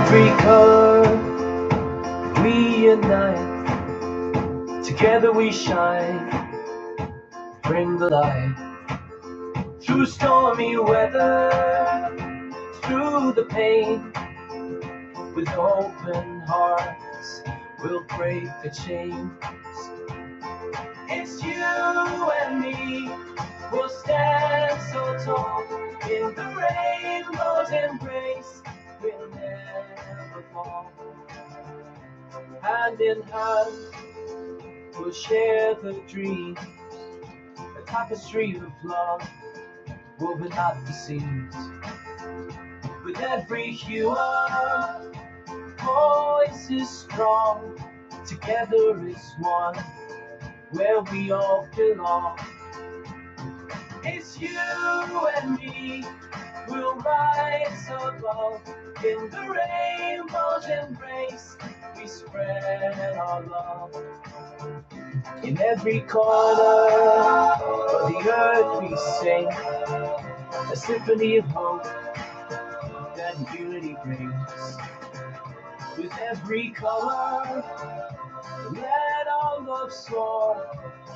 every color we unite, together we shine, bring the light. Through stormy weather, through the pain, with open hearts we'll break the chains. It's you and me, we'll stand so tall in the rainbow's embrace. We'll never fall. Hand in hand, we'll share the dream, a tapestry of love woven at the seams. With every hue, our voice is strong. Together is one, where we all belong. It's you and me, we'll rise above. In the rainbow's embrace, we spread our love. In every corner of the earth we sing a symphony of hope that unity brings. With every color, let our love soar,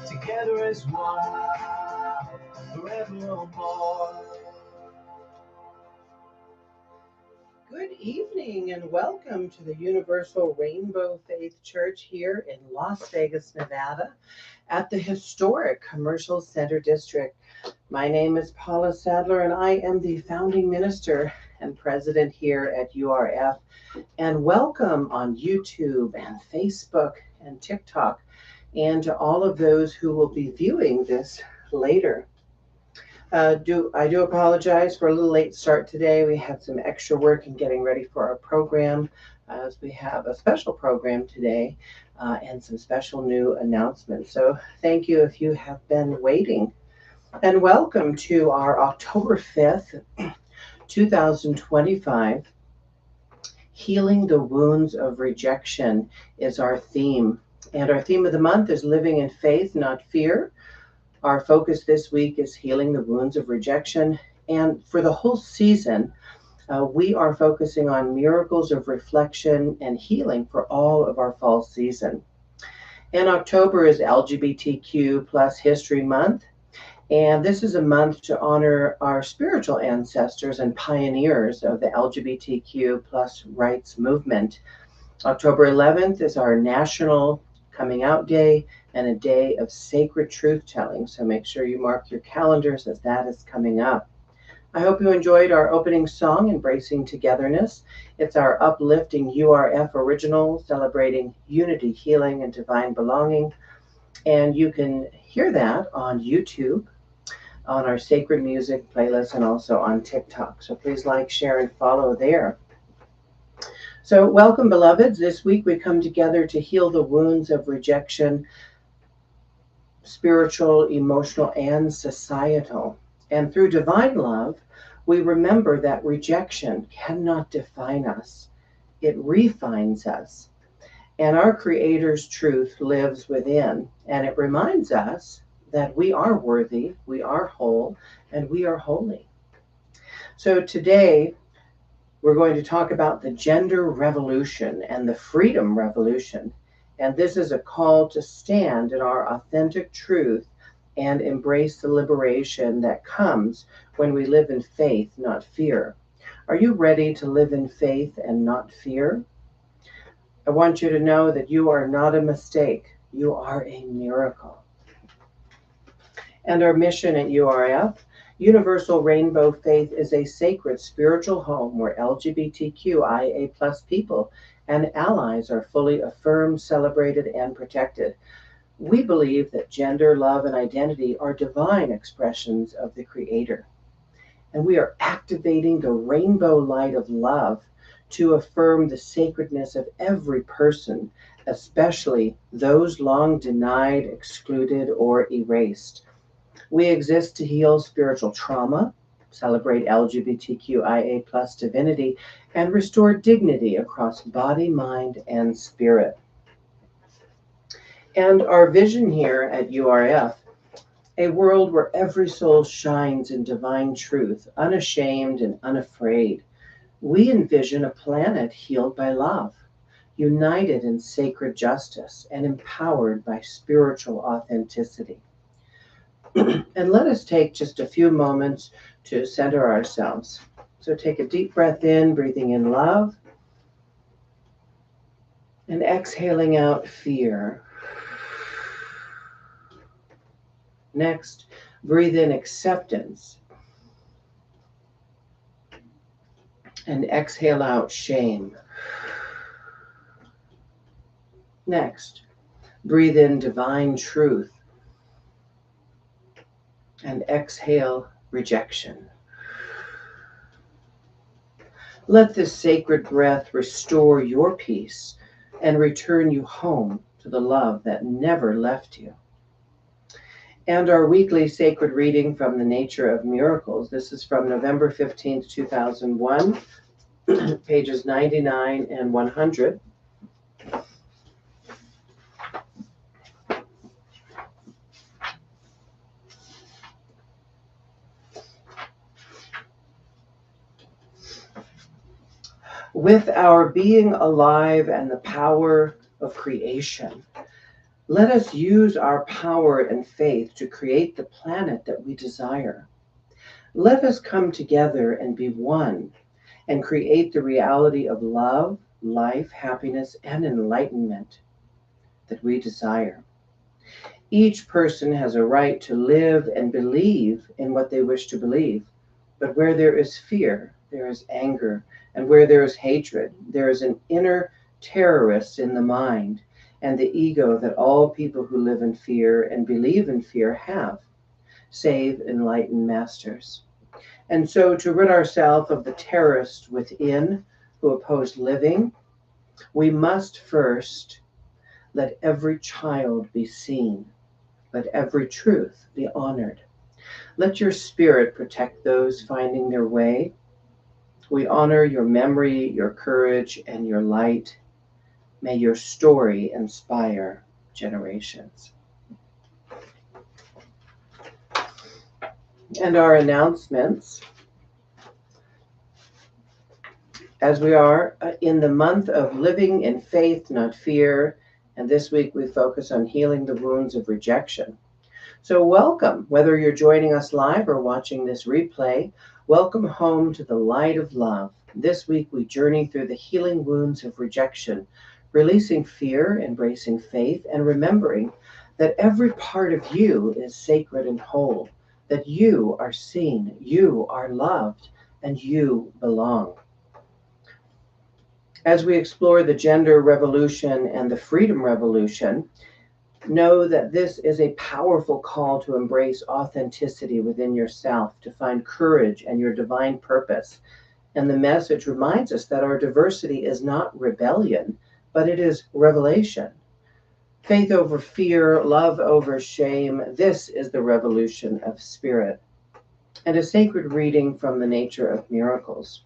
together as one, forevermore. Good evening and welcome to the Universal Rainbow Faith Church here in Las Vegas, Nevada, at the historic Commercial Center District. My name is Paula Sadler and I am the founding minister and president here at URF. And welcome on YouTube and Facebook and TikTok, and to all of those who will be viewing this later. I do apologize for a little late start today. We had some extra work in getting ready for our program, as we have a special program today and some special new announcements. So thank you if you have been waiting. And welcome to our October 5th, 2025. Healing the Wounds of Rejection is our theme. And our theme of the month is Living in Faith, Not Fear. Our focus this week is healing the wounds of rejection. And for the whole season, we are focusing on miracles of reflection and healing for all of our fall season. And October is LGBTQ plus History Month. And this is a month to honor our spiritual ancestors and pioneers of the LGBTQ plus rights movement. October 11th is our National Coming Out Day and a day of sacred truth-telling. So make sure you mark your calendars as that is coming up. I hope you enjoyed our opening song, Embracing Togetherness. It's our uplifting URF original celebrating unity, healing, and divine belonging. And you can hear that on YouTube, on our Sacred Music playlist, and also on TikTok. So please like, share, and follow there. So welcome, beloveds. This week we come together to heal the wounds of rejection, spiritual, emotional, and societal. And through divine love, we remember that rejection cannot define us. It refines us. And our Creator's truth lives within. And it reminds us that we are worthy, we are whole, and we are holy. So today, we're going to talk about the gender revolution and the freedom revolution. And this is a call to stand in our authentic truth and embrace the liberation that comes when we live in faith, not fear. Are you ready to live in faith and not fear? I want you to know that you are not a mistake. You are a miracle. And our mission at URF, Universal Rainbow Faith, is a sacred spiritual home where LGBTQIA+ people and allies are fully affirmed, celebrated, and protected. We believe that gender, love, and identity are divine expressions of the Creator. And we are activating the rainbow light of love to affirm the sacredness of every person, especially those long denied, excluded, or erased. We exist to heal spiritual trauma, celebrate LGBTQIA+ divinity, and restore dignity across body, mind, and spirit. And our vision here at URF, a world where every soul shines in divine truth, unashamed and unafraid. We envision a planet healed by love, united in sacred justice, and empowered by spiritual authenticity. And let us take just a few moments to center ourselves. So take a deep breath in, breathing in love, and exhaling out fear. Next, breathe in acceptance and exhale out shame. Next, breathe in divine truth and exhale rejection. Let this sacred breath restore your peace and return you home to the love that never left you. And our weekly sacred reading from the Nature of Miracles. This is from November 15th, 2001, pages 99 and 100. With our being alive and the power of creation, let us use our power and faith to create the planet that we desire. Let us come together and be one and create the reality of love, life, happiness, and enlightenment that we desire. Each person has a right to live and believe in what they wish to believe, but where there is fear, there is anger, and where there is hatred, there is an inner terrorist in the mind and the ego that all people who live in fear and believe in fear have, save enlightened masters. And so to rid ourselves of the terrorists within who oppose living, we must first let every child be seen. Let every truth be honored. Let your spirit protect those finding their way. We honor your memory, your courage, and your light. May your story inspire generations. And our announcements. As we are in the month of living in faith, not fear, and this week we focus on healing the wounds of rejection. So welcome, whether you're joining us live or watching this replay, welcome home to the light of love. This week we journey through the healing wounds of rejection, releasing fear, embracing faith, and remembering that every part of you is sacred and whole, that you are seen, you are loved, and you belong. As we explore the gender revolution and the freedom revolution, know that this is a powerful call to embrace authenticity within yourself, to find courage and your divine purpose. And the message reminds us that our diversity is not rebellion, but it is revelation. Faith over fear, love over shame. This is the revolution of spirit. And a sacred reading from the Nature of Miracles.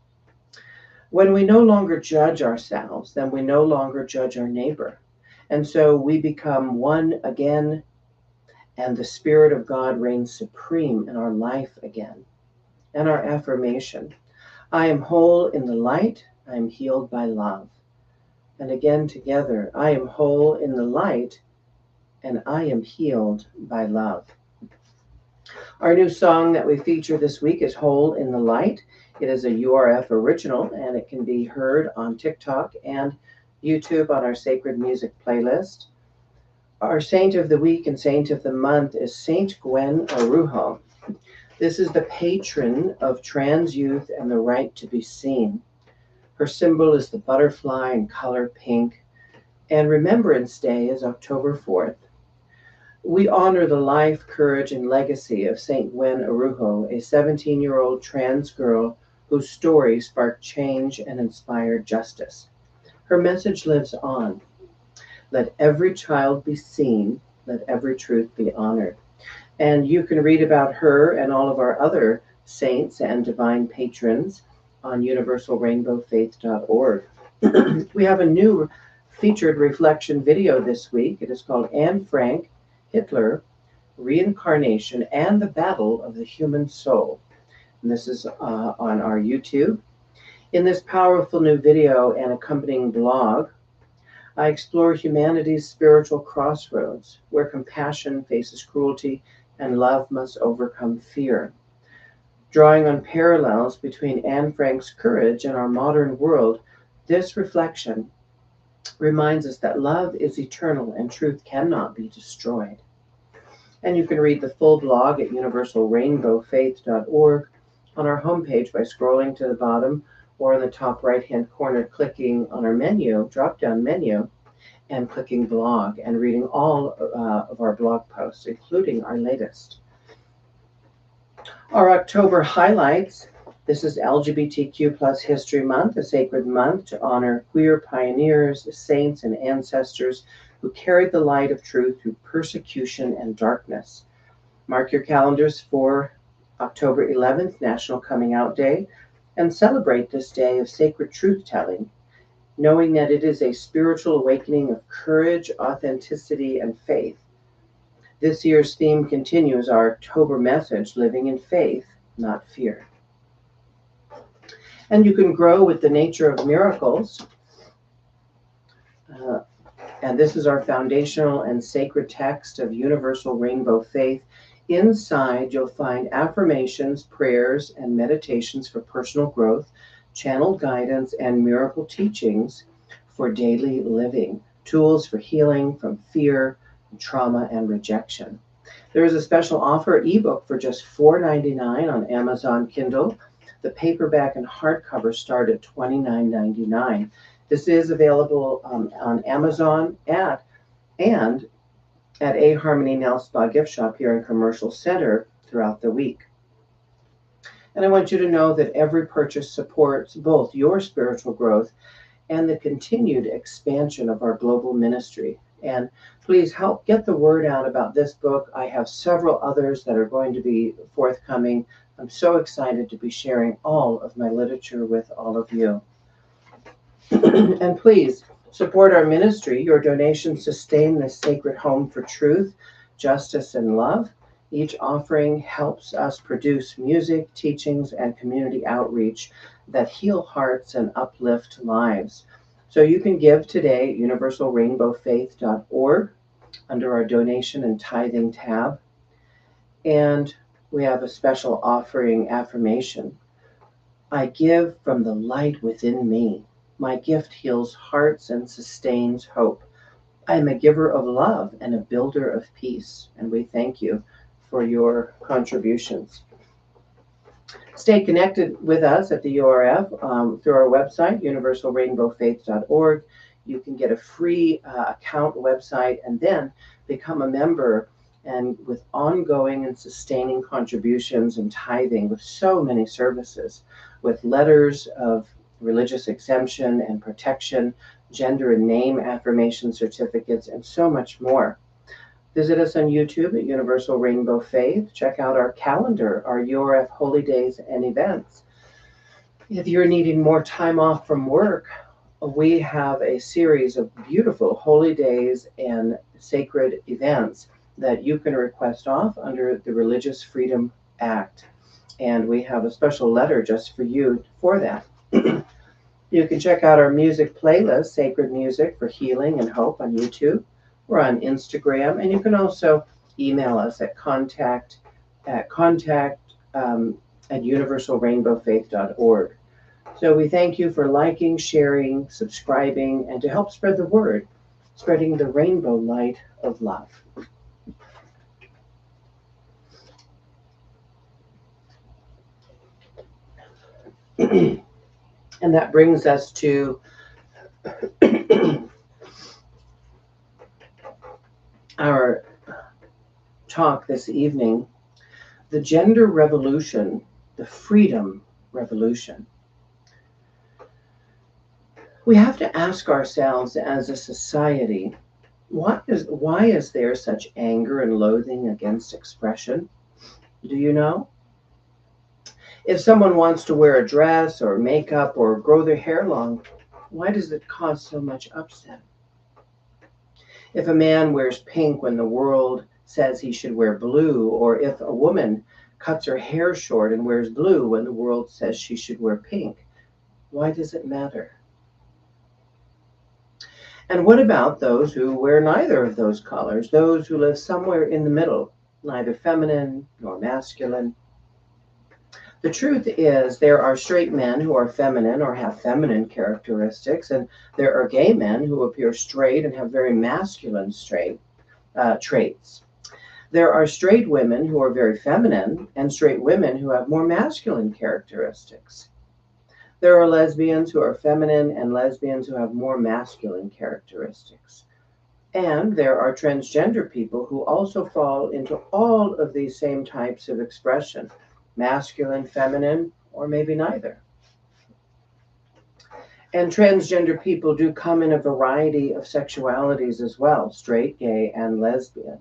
When we no longer judge ourselves, then we no longer judge our neighbor. And so we become one again, and the Spirit of God reigns supreme in our life again. And our affirmation, I am whole in the light, I am healed by love. And again together, I am whole in the light, and I am healed by love. Our new song that we feature this week is Whole in the Light. It is a URF original, and it can be heard on TikTok and YouTube on our Sacred Music playlist. Our Saint of the Week and Saint of the Month is Saint Gwen Araujo. This is the patron of trans youth and the right to be seen. Her symbol is the butterfly in color pink, and Remembrance Day is October 4th. We honor the life, courage, and legacy of Saint Gwen Araujo, a 17-year-old trans girl whose story sparked change and inspired justice. Her message lives on. Let every child be seen. Let every truth be honored. And you can read about her and all of our other saints and divine patrons on universalrainbowfaith.org. We have a new featured reflection video this week. It is called Anne Frank, Hitler, Reincarnation, and the Battle of the Human Soul. And this is on our YouTube. In this powerful new video and accompanying blog, I explore humanity's spiritual crossroads, where compassion faces cruelty and love must overcome fear. Drawing on parallels between Anne Frank's courage and our modern world, this reflection reminds us that love is eternal and truth cannot be destroyed. And you can read the full blog at universalrainbowfaith.org on our homepage by scrolling to the bottom or in the top right-hand corner, clicking on our menu, drop-down menu, and clicking blog and reading all of our blog posts, including our latest. Our October highlights. This is LGBTQ plus History Month, a sacred month to honor queer pioneers, saints, and ancestors who carried the light of truth through persecution and darkness. Mark your calendars for October 11th, National Coming Out Day, and celebrate this day of sacred truth-telling, knowing that it is a spiritual awakening of courage, authenticity, and faith. This year's theme continues our October message, living in faith, not fear. And you can grow with the nature of miracles. And this is our foundational and sacred text of Universal Rainbow Faith. Inside, you'll find affirmations, prayers, and meditations for personal growth, channeled guidance, and miracle teachings for daily living, tools for healing from fear, trauma, and rejection. There is a special offer ebook for just $4.99 on Amazon Kindle. The paperback and hardcover start at $29.99. This is available on Amazon and at A Harmony Nail Spa gift shop here in Commercial Center throughout the week. And I want you to know that every purchase supports both your spiritual growth and the continued expansion of our global ministry. And please help get the word out about this book. I have several others that are going to be forthcoming. I'm so excited to be sharing all of my literature with all of you. And please support our ministry. Your donations sustain this sacred home for truth, justice, and love. Each offering helps us produce music, teachings, and community outreach that heal hearts and uplift lives. So you can give today at universalrainbowfaith.org under our donation and tithing tab. And we have a special offering affirmation. I give from the light within me. My gift heals hearts and sustains hope. I am a giver of love and a builder of peace. And we thank you for your contributions. Stay connected with us at the URF through our website, universalrainbowfaith.org. You can get a free account website and then become a member, and with ongoing and sustaining contributions and tithing with so many services, with letters of religious exemption and protection, gender and name affirmation certificates, and so much more. Visit us on YouTube at Universal Rainbow Faith. Check out our calendar, our URF Holy Days and events. If you're needing more time off from work, we have a series of beautiful holy days and sacred events that you can request off under the Religious Freedom Act. And we have a special letter just for you for that. You can check out our music playlist, Sacred Music for Healing and Hope, on YouTube. We're on Instagram, and you can also email us at contact at universalrainbowfaith.org. So we thank you for liking, sharing, subscribing, and to help spread the word, spreading the rainbow light of love. And that brings us to our talk this evening, the gender revolution, the freedom revolution. We have to ask ourselves as a society, why is there such anger and loathing against expression? Do you know? If someone wants to wear a dress or makeup or grow their hair long, why does it cause so much upset? If a man wears pink when the world says he should wear blue, or if a woman cuts her hair short and wears blue when the world says she should wear pink, Why does it matter? And what about those who wear neither of those colors, those who live somewhere in the middle, neither feminine nor masculine? The truth is, there are straight men who are feminine or have feminine characteristics, and there are gay men who appear straight and have very masculine traits. There are straight women who are very feminine and straight women who have more masculine characteristics. There are lesbians who are feminine and lesbians who have more masculine characteristics. And there are transgender people who also fall into all of these same types of expression, masculine, feminine, or maybe neither. And transgender people do come in a variety of sexualities as well, straight, gay, and lesbian.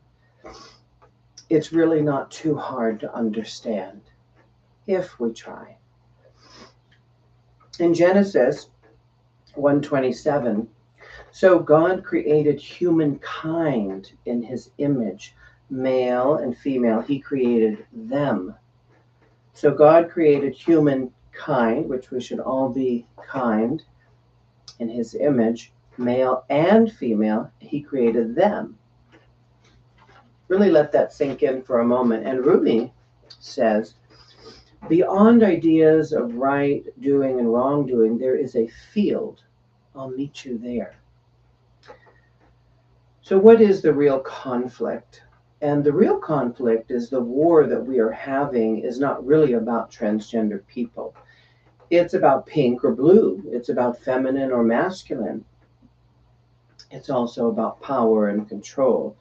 It's really not too hard to understand if we try. In Genesis 1:27, so God created humankind in his image, male and female, he created them. So God created humankind, which we should all be kind, in his image, male and female, he created them. Really let that sink in for a moment. And Rumi says, beyond ideas of right doing and wrongdoing, there is a field. I'll meet you there. So what is the real conflict? And the real conflict is the war that we are having is not really about transgender people. It's about pink or blue. It's about feminine or masculine. It's also about power and control.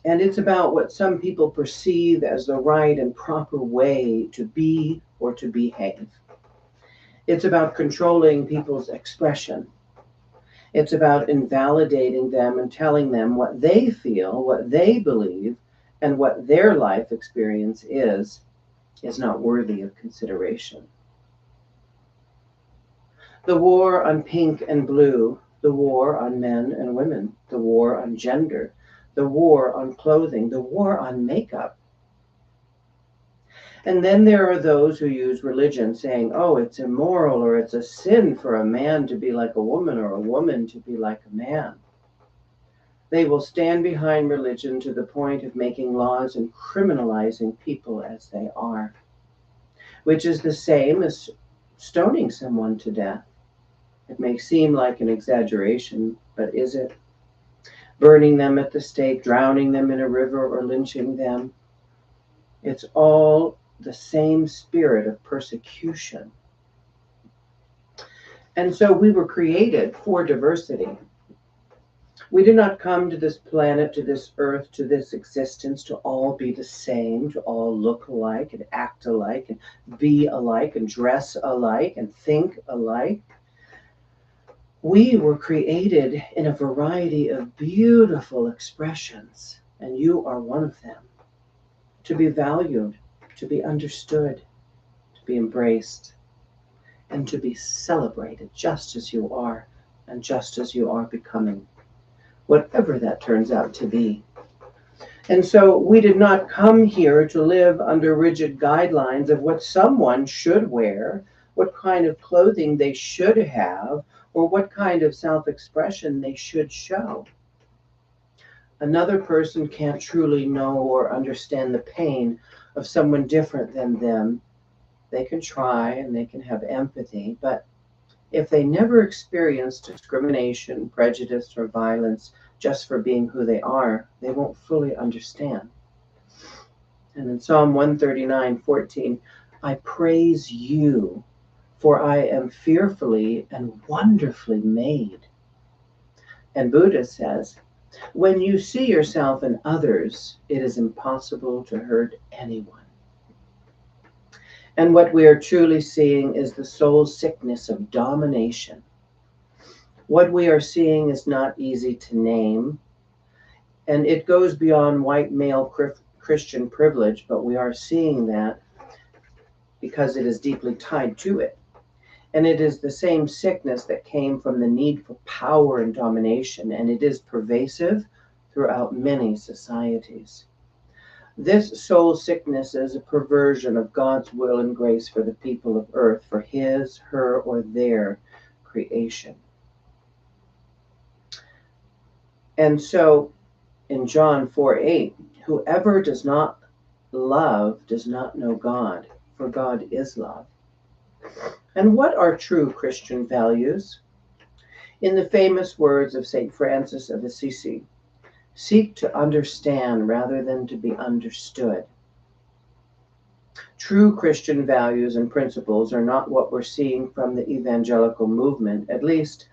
And it's about what some people perceive as the right and proper way to be or to behave. It's about controlling people's expression. It's about invalidating them and telling them what they feel, what they believe, and what their life experience is not worthy of consideration. The war on pink and blue, the war on men and women, the war on gender, the war on clothing, the war on makeup. And then there are those who use religion saying, oh, it's immoral or it's a sin for a man to be like a woman or a woman to be like a man. They will stand behind religion to the point of making laws and criminalizing people as they are, which is the same as stoning someone to death. It may seem like an exaggeration, but is it? Burning them at the stake, drowning them in a river, or lynching them. It's all the same spirit of persecution. And so we were created for diversity. We did not come to this planet, to this earth, to this existence to all be the same, to all look alike and act alike and be alike and dress alike and think alike. We were created in a variety of beautiful expressions, and you are one of them. To be valued, to be understood, to be embraced, and to be celebrated just as you are and just as you are becoming, whatever that turns out to be. And so we did not come here to live under rigid guidelines of what someone should wear, what kind of clothing they should have, or what kind of self-expression they should show. Another person can't truly know or understand the pain of someone different than them. They can try and they can have empathy, but if they never experience discrimination, prejudice, or violence just for being who they are, they won't fully understand. And in Psalm 139:14, I praise you, for I am fearfully and wonderfully made. And Buddha says, when you see yourself in others, it is impossible to hurt anyone. And what we are truly seeing is the soul sickness of domination. What we are seeing is not easy to name, and it goes beyond white male Christian privilege, but we are seeing that because it is deeply tied to it. And it is the same sickness that came from the need for power and domination, and it is pervasive throughout many societies. This soul sickness is a perversion of God's will and grace for the people of earth, for his, her, or their creation. And so in John 4:8, whoever does not love does not know God, for God is love. And what are true Christian values? In the famous words of St. Francis of Assisi, seek to understand rather than to be understood. True Christian values and principles are not what we're seeing from the evangelical movement, at least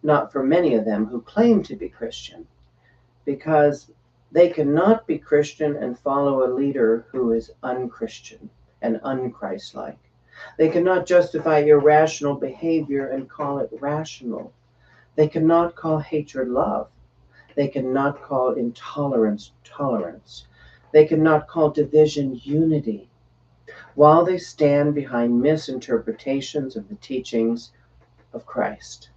not for many of them who claim to be Christian, because they cannot be Christian and follow a leader who is unchristian and unchristlike. They cannot justify irrational behavior and call it rational. They cannot call hatred love. They cannot call intolerance tolerance. They cannot call division unity, while they stand behind misinterpretations of the teachings of Christ.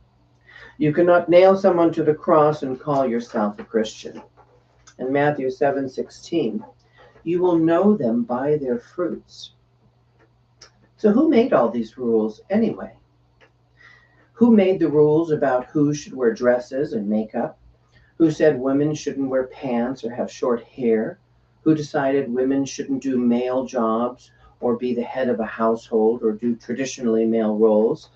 You cannot nail someone to the cross and call yourself a Christian. In Matthew 7:16, you will know them by their fruits. So who made all these rules anyway? Who made the rules about who should wear dresses and makeup? Who said women shouldn't wear pants or have short hair? Who decided women shouldn't do male jobs or be the head of a household or do traditionally male roles?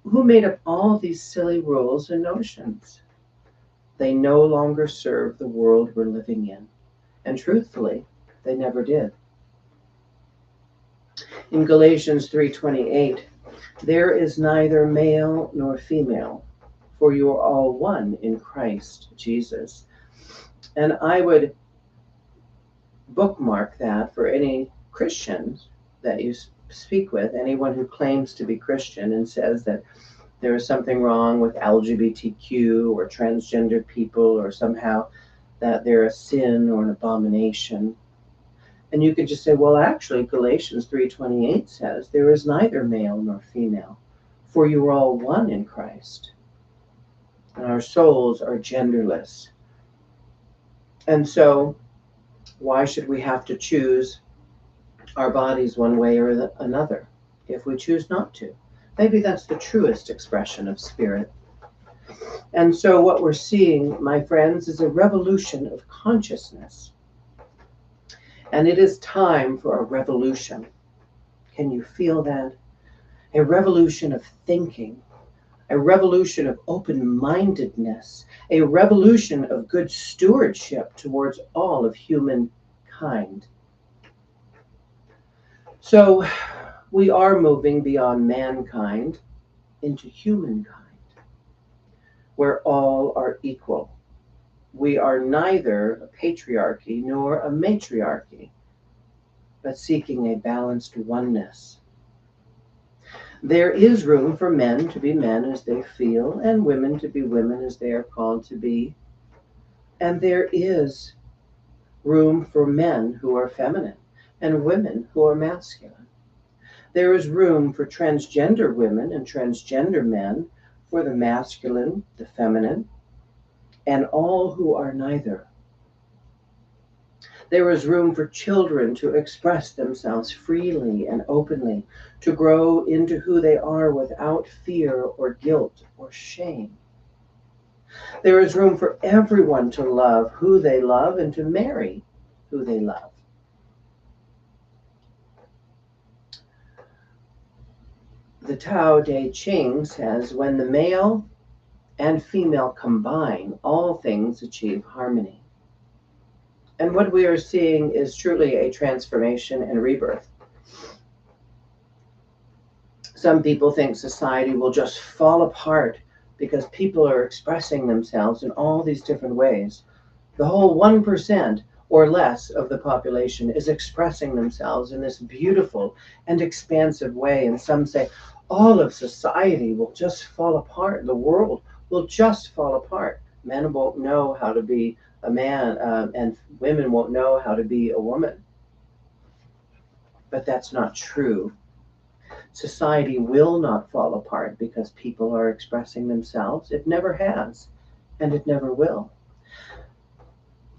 Who made up all these silly rules and notions? They no longer serve the world we're living in. And truthfully, they never did. In Galatians 3:28, there is neither male nor female, for you are all one in Christ Jesus. And I would bookmark that for any Christians that you speak with, anyone who claims to be Christian and says that there is something wrong with LGBTQ or transgender people, or somehow that they're a sin or an abomination. And you could just say, well, actually, Galatians 3:28 says, there is neither male nor female, for you are all one in Christ. And our souls are genderless. And so, why should we have to choose our bodies one way or another if we choose not to? Maybe that's the truest expression of spirit. And so what we're seeing, my friends, is a revolution of consciousness. And it is time for a revolution. Can you feel that? A revolution of thinking, a revolution of open-mindedness, a revolution of good stewardship towards all of humankind. So we are moving beyond mankind into humankind, where all are equal. We are neither a patriarchy nor a matriarchy, but seeking a balanced oneness. There is room for men to be men as they feel, and women to be women as they are called to be. And there is room for men who are feminine and women who are masculine. There is room for transgender women and transgender men, for the masculine, the feminine, and all who are neither. There is room for children to express themselves freely and openly, to grow into who they are without fear or guilt or shame. There is room for everyone to love who they love and to marry who they love. The Tao Te Ching says, when the male and female combine, all things achieve harmony. And what we are seeing is truly a transformation and rebirth. Some people think society will just fall apart because people are expressing themselves in all these different ways. The whole 1% or less of the population is expressing themselves in this beautiful and expansive way. And some say all of society will just fall apart. The world will just fall apart. Men won't know how to be a man, and women won't know how to be a woman. But that's not true. Society will not fall apart because people are expressing themselves. It never has, and it never will.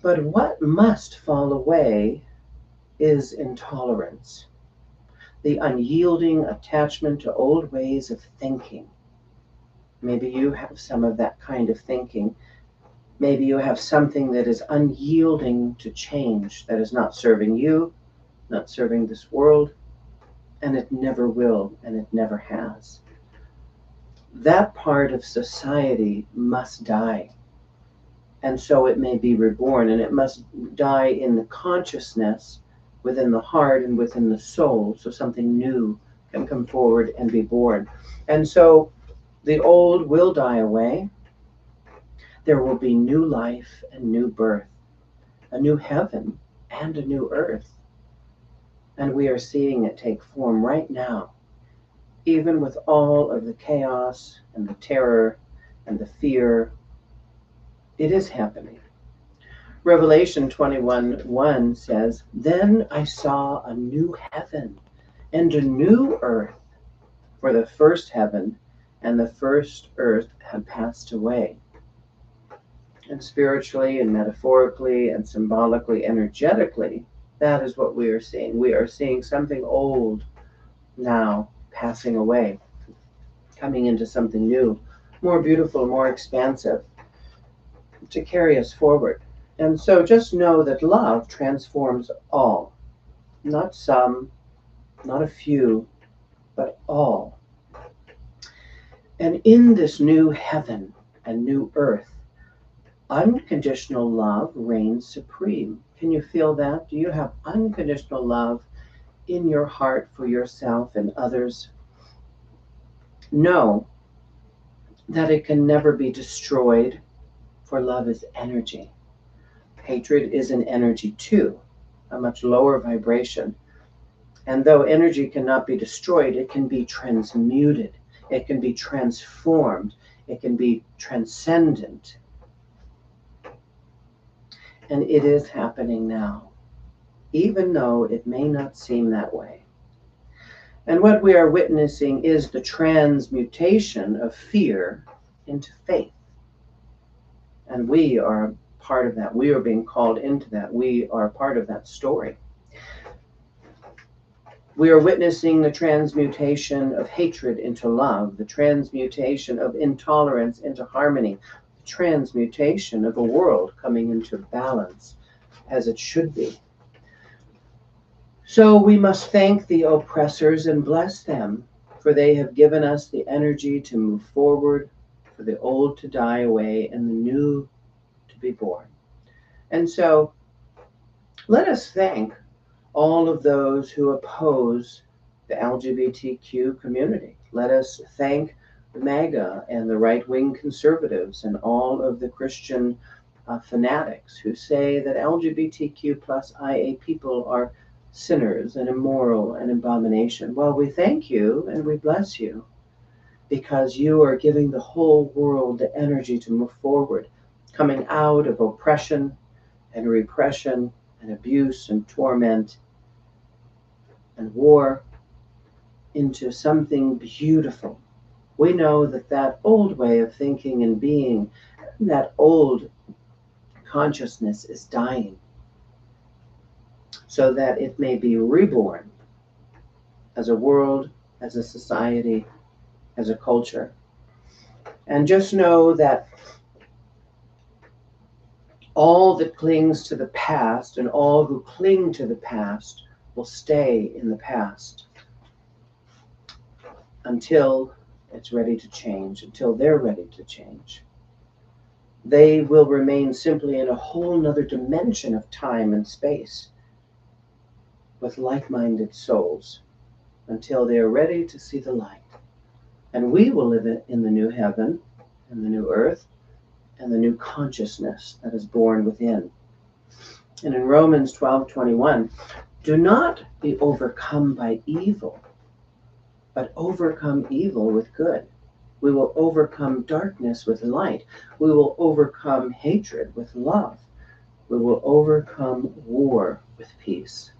But what must fall away is intolerance, the unyielding attachment to old ways of thinking. Maybe you have some of that kind of thinking. Maybe you have something that is unyielding to change, that is not serving you, not serving this world, and it never will, and it never has. That part of society must die. And so it may be reborn, and it must die in the consciousness, within the heart and within the soul, so something new can come forward and be born. And so the old will die away. There will be new life and new birth, a new heaven and a new earth. And we are seeing it take form right now, even with all of the chaos and the terror and the fear. It is happening. Revelation 21:1 says, "Then I saw a new heaven and a new earth, for the first heaven and the first earth had passed away." And spiritually and metaphorically and symbolically, energetically, that is what we are seeing. We are seeing something old now passing away, coming into something new, more beautiful, more expansive, to carry us forward. And so just know that love transforms all, not some, not a few, but all. And in this new heaven and new earth, unconditional love reigns supreme. Can you feel that? Do you have unconditional love in your heart for yourself and others? Know that it can never be destroyed, for love is energy. Hatred is an energy too, a much lower vibration. And though energy cannot be destroyed, it can be transmuted, it can be transformed, it can be transcendent. And it is happening now, even though it may not seem that way. And what we are witnessing is the transmutation of fear into faith. And we are part of that. We are being called into that. We are part of that story. We are witnessing the transmutation of hatred into love, the transmutation of intolerance into harmony, the transmutation of a world coming into balance as it should be. So we must thank the oppressors and bless them, for they have given us the energy to move forward, for the old to die away and the new to be born. And so let us thank all of those who oppose the LGBTQ community. Let us thank the MAGA and the right-wing conservatives and all of the Christian fanatics who say that LGBTQ plus IA people are sinners and immoral and abomination. Well, we thank you and we bless you, because you are giving the whole world the energy to move forward, coming out of oppression and repression and abuse and torment and war into something beautiful. We know that that old way of thinking and being, that old consciousness is dying, so that it may be reborn as a world, as a society, as a culture. And just know that all that clings to the past and all who cling to the past will stay in the past until it's ready to change, until they're ready to change. They will remain simply in a whole nother dimension of time and space with like-minded souls until they are ready to see the light. And we will live in the new heaven and the new earth and the new consciousness that is born within. And in Romans 12:21, do not be overcome by evil, but overcome evil with good. We will overcome darkness with light. We will overcome hatred with love. We will overcome war with peace.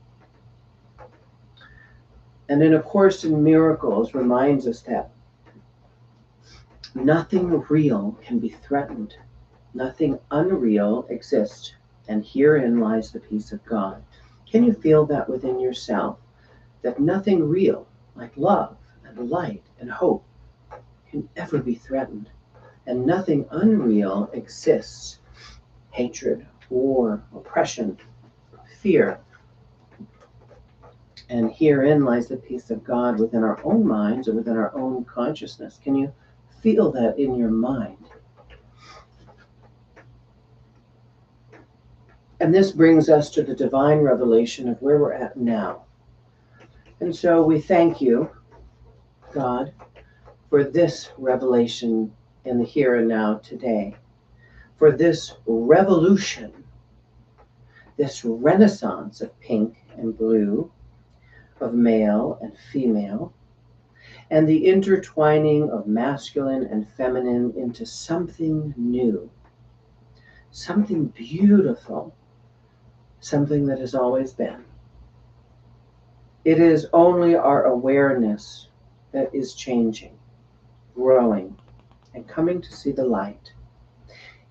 And in A Course in Miracles reminds us that nothing real can be threatened. Nothing unreal exists, and herein lies the peace of God. Can you feel that within yourself? That nothing real, like love and light and hope, can ever be threatened, and nothing unreal exists. Hatred, war, oppression, fear. And herein lies the peace of God within our own minds and within our own consciousness. Can you feel that in your mind? And this brings us to the divine revelation of where we're at now. And so we thank you, God, for this revelation in the here and now today, for this revolution, this renaissance of pink and blue, of male and female, and the intertwining of masculine and feminine into something new, something beautiful, something that has always been. It is only our awareness that is changing, growing, and coming to see the light.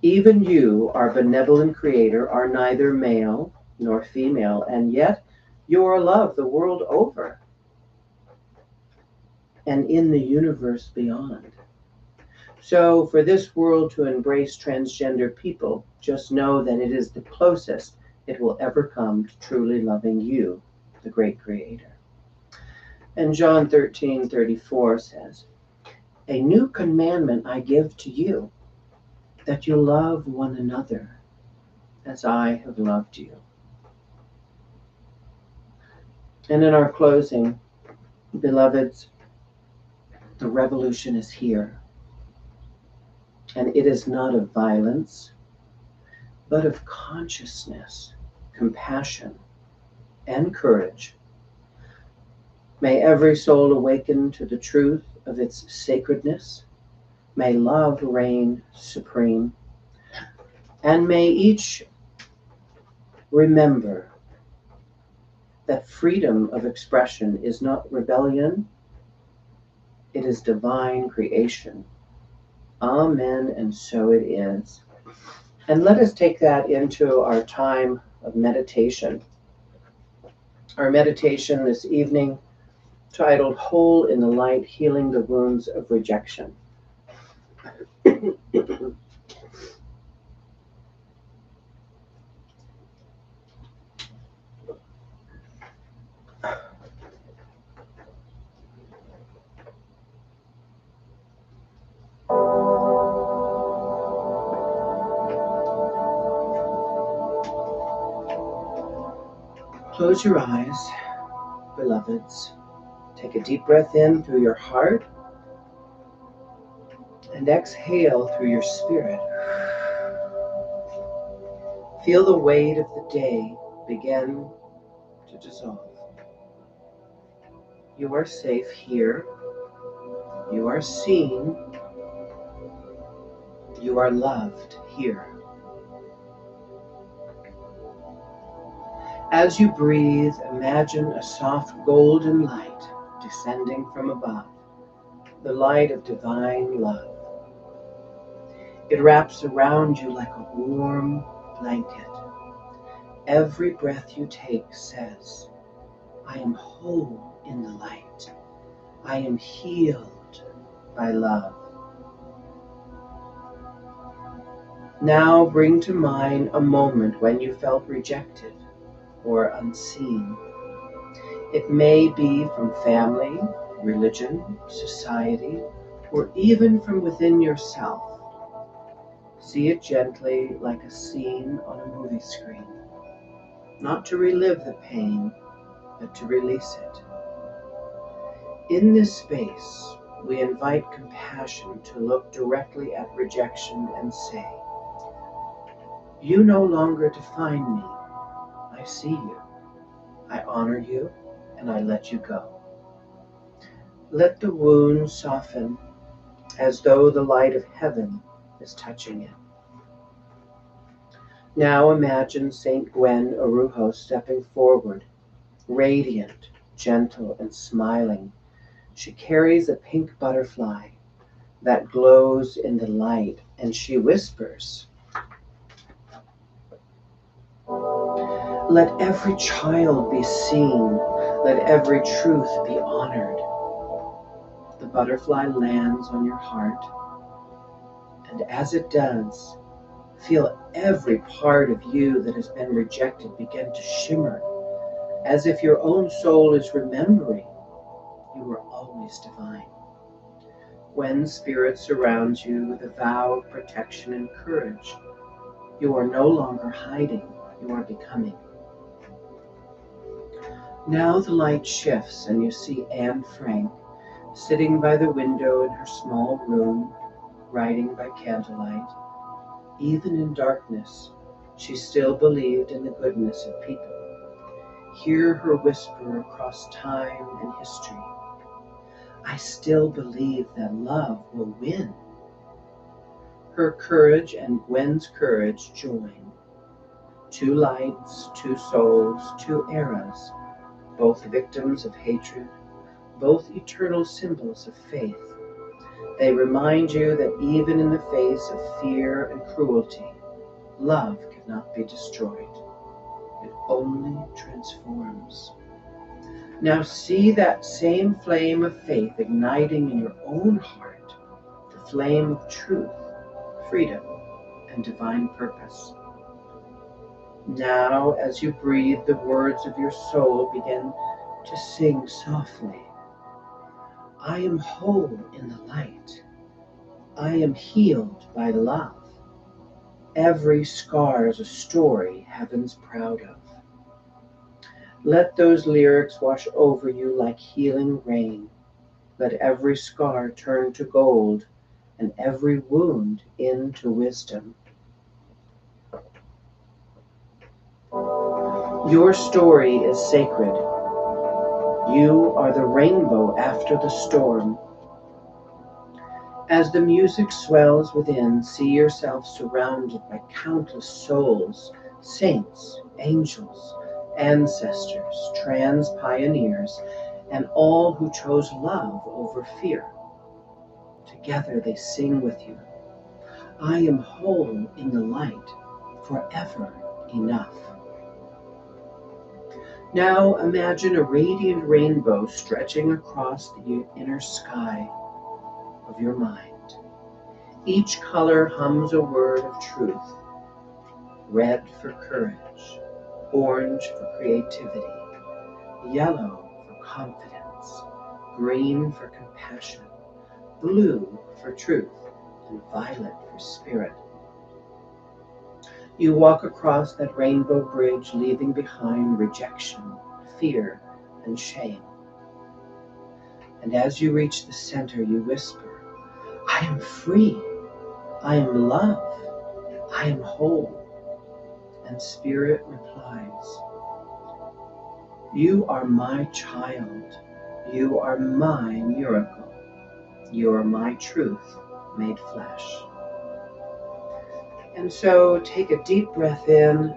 Even you, our benevolent creator, are neither male nor female, and yet you are loved the world over and in the universe beyond. So for this world to embrace transgender people, just know that it is the closest it will ever come to truly loving you, the great creator. And John 13:34 says, "A new commandment I give to you, that you love one another as I have loved you." And in our closing, beloveds, the revolution is here. And it is not of violence, but of consciousness, compassion, and courage. May every soul awaken to the truth of its sacredness. May love reign supreme. And may each remember that freedom of expression is not rebellion, it is divine creation. Amen, and so it is. And let us take that into our time of meditation. Our meditation this evening, titled Whole in the Light, Healing the Wounds of Rejection. Close your eyes, beloveds. Take a deep breath in through your heart and exhale through your spirit. Feel the weight of the day begin to dissolve. You are safe here. You are seen. You are loved here. As you breathe, imagine a soft golden light descending from above, the light of divine love. It wraps around you like a warm blanket. Every breath you take says, I am whole in the light. I am healed by love. Now bring to mind a moment when you felt rejected or unseen. It may be from family, religion, society, or even from within yourself. See it gently like a scene on a movie screen. Not to relive the pain, but to release it. In this space, we invite compassion to look directly at rejection and say, you no longer define me. I see you. I honor you, and I let you go. Let the wound soften as though the light of heaven is touching it. Now imagine St. Gwen Araujo stepping forward, radiant, gentle, and smiling. She carries a pink butterfly that glows in the light, and she whispers, Let every child be seen. Let every truth be honored. The butterfly lands on your heart, and as it does, feel every part of you that has been rejected begin to shimmer, as if your own soul is remembering you were always divine. Gwen's spirit surrounds you with a vow of protection and courage. You are no longer hiding, you are becoming. Now the light shifts and you see Anne Frank sitting by the window in her small room, writing by candlelight. Even in darkness, she still believed in the goodness of people. Hear her whisper across time and history. I still believe that love will win. Her courage and Gwen's courage join. Two lights, two souls, two eras, both victims of hatred, both eternal symbols of faith. They remind you that even in the face of fear and cruelty, love cannot be destroyed. It only transforms. Now see that same flame of faith igniting in your own heart, the flame of truth, freedom, and divine purpose. Now, as you breathe, the words of your soul begin to sing softly. I am whole in the light. I am healed by love. Every scar is a story heaven's proud of. Let those lyrics wash over you like healing rain. Let every scar turn to gold and every wound into wisdom. Your story is sacred. You are the rainbow after the storm. As the music swells within, see yourself surrounded by countless souls, saints, angels, ancestors, trans pioneers, and all who chose love over fear. Together they sing with you. I am whole in the light, forever enough. Now imagine a radiant rainbow stretching across the inner sky of your mind. Each color hums a word of truth. Red for courage, orange for creativity, yellow for confidence, green for compassion, blue for truth, and violet for spirit. You walk across that rainbow bridge, leaving behind rejection, fear, and shame. And as you reach the center, you whisper, I am free, I am love, I am whole. And Spirit replies, you are my child, you are my miracle, you are my truth made flesh. And so take a deep breath in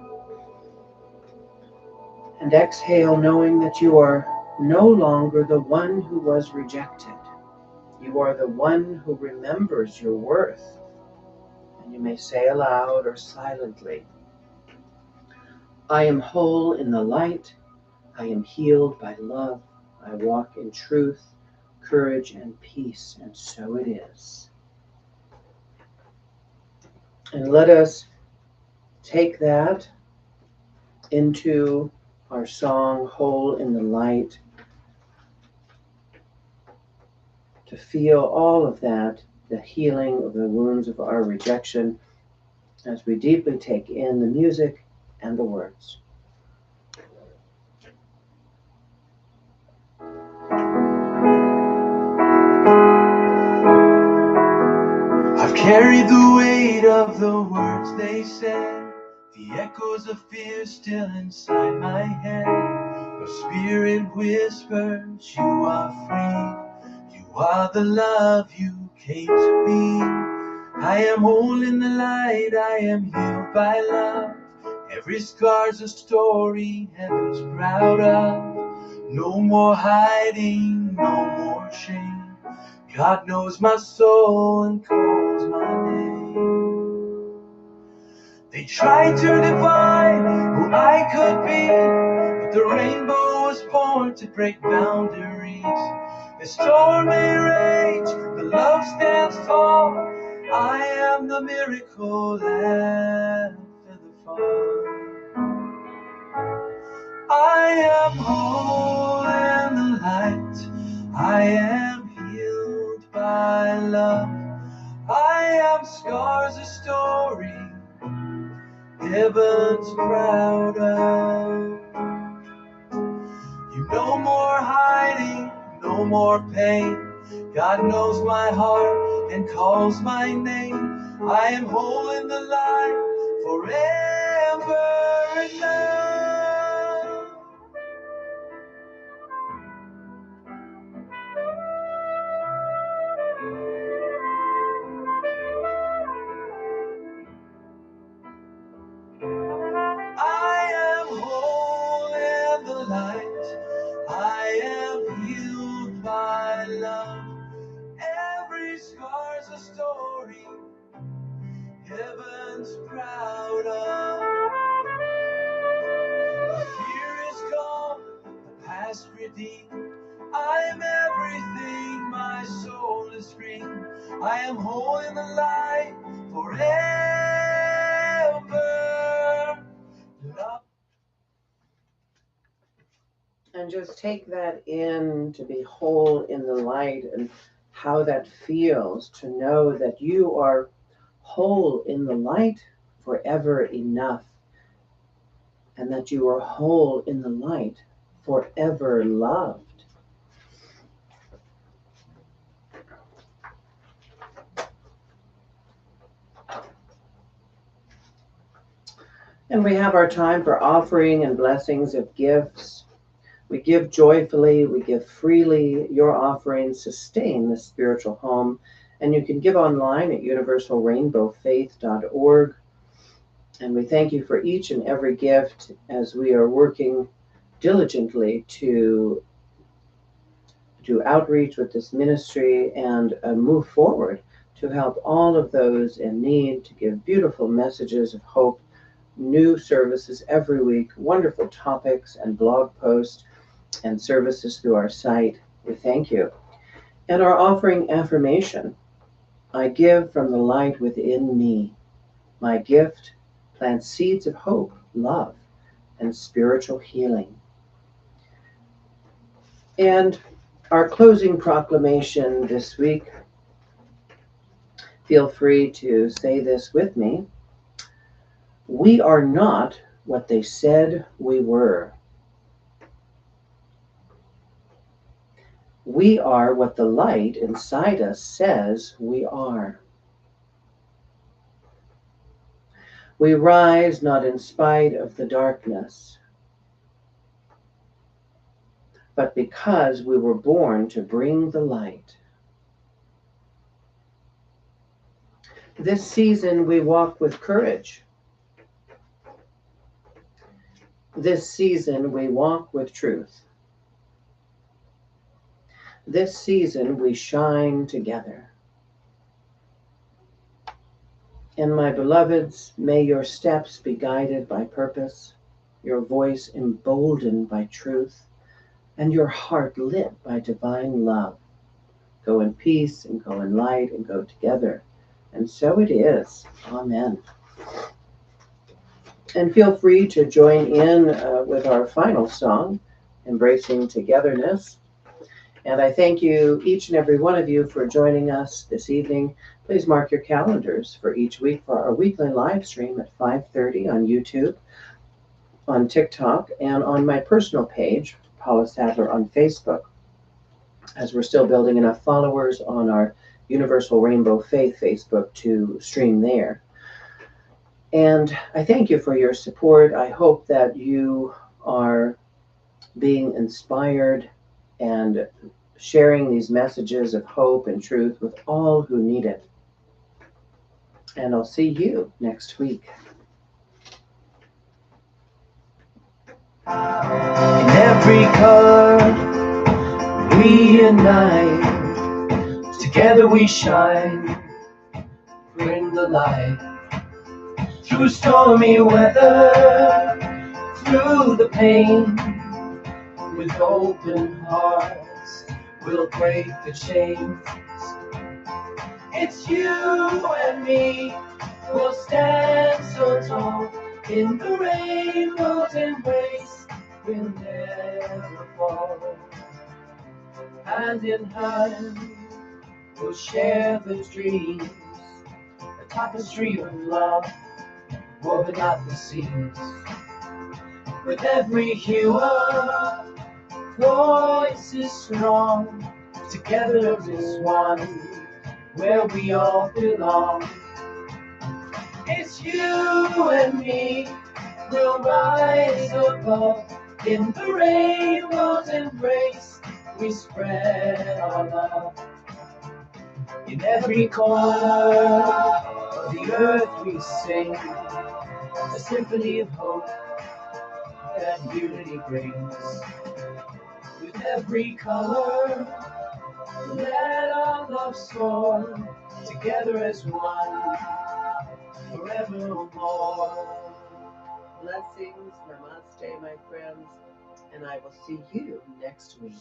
and exhale, knowing that you are no longer the one who was rejected. You are the one who remembers your worth. And you may say aloud or silently, I am whole in the light. I am healed by love. I walk in truth, courage, and peace. And so it is. And let us take that into our song, Whole in the Light, to feel all of that, the healing of the wounds of our rejection, as we deeply take in the music and the words. I've carried the weight of the words they said, the echoes of fear still inside my head. Your spirit whispers, you are free, you are the love you came to be. I am whole in the light, I am healed by love. Every scar's a story heaven's proud of. No more hiding, no more shame. God knows my soul and calls my name. They tried to define who I could be, but the rainbow was born to break boundaries. The storm may rage, the love stands tall. I am the miracle after the fall. I am whole in the light. I am healed by love. I am scars, a story heaven's proud of. You no more hiding, no more pain. God knows my heart and calls my name. I am whole in the light, forever and now. I am whole in the light. I am healed by love. Every scar's a story heaven's proud of. The fear is gone, the past redeemed. I'm everything, my soul is free. I am whole in the light, forever loved. And just take that in, to be whole in the light, and how that feels to know that you are whole in the light, forever enough, and that you are whole in the light, forever loved. And we have our time for offering and blessings of gifts. We give joyfully, we give freely. Your offerings sustain the spiritual home. And you can give online at universalrainbowfaith.org. And we thank you for each and every gift as we are working diligently to do outreach with this ministry and move forward to help all of those in need, to give beautiful messages of hope, new services every week, wonderful topics and blog posts and services through our site. We thank you. And our offering affirmation: I give from the light within me. My gift plants seeds of hope, love, and spiritual healing. And our closing proclamation this week, feel free to say this with me. We are not what they said we were. We are what the light inside us says we are. We rise not in spite of the darkness, but because we were born to bring the light. This season we walk with courage. This season we walk with truth. This season we shine together. And my beloveds, may your steps be guided by purpose, your voice emboldened by truth, and your heart lit by divine love. Go in peace and go in light and go together. And so it is. Amen. And feel free to join in with our final song, Embracing Togetherness. And I thank you, each and every one of you, for joining us this evening. Please mark your calendars for each week for our weekly live stream at 5:30 on YouTube, on TikTok, and on my personal page, Paula Sadler, on Facebook, as we're still building enough followers on our Universal Rainbow Faith Facebook to stream there. And I thank you for your support. I hope that you are being inspired and sharing these messages of hope and truth with all who need it. And I'll see you next week. In every color we unite, together we shine, bring the light. through stormy weather, through the pain. With open hearts, we'll break the chains. It's you and me, we'll stand so tall in the rainbow's embrace. We'll never fall. Hand in hand, we'll share the dreams, a tapestry of love woven at the seams. With every hue of voice is strong, together as one, where we all belong. It's you and me, we'll rise above in the rainbow's embrace. We spread our love in every corner of the earth. We sing a symphony of hope that unity brings. With every color, let our love soar, together as one, forevermore. Blessings, namaste, my friends, and I will see you next week.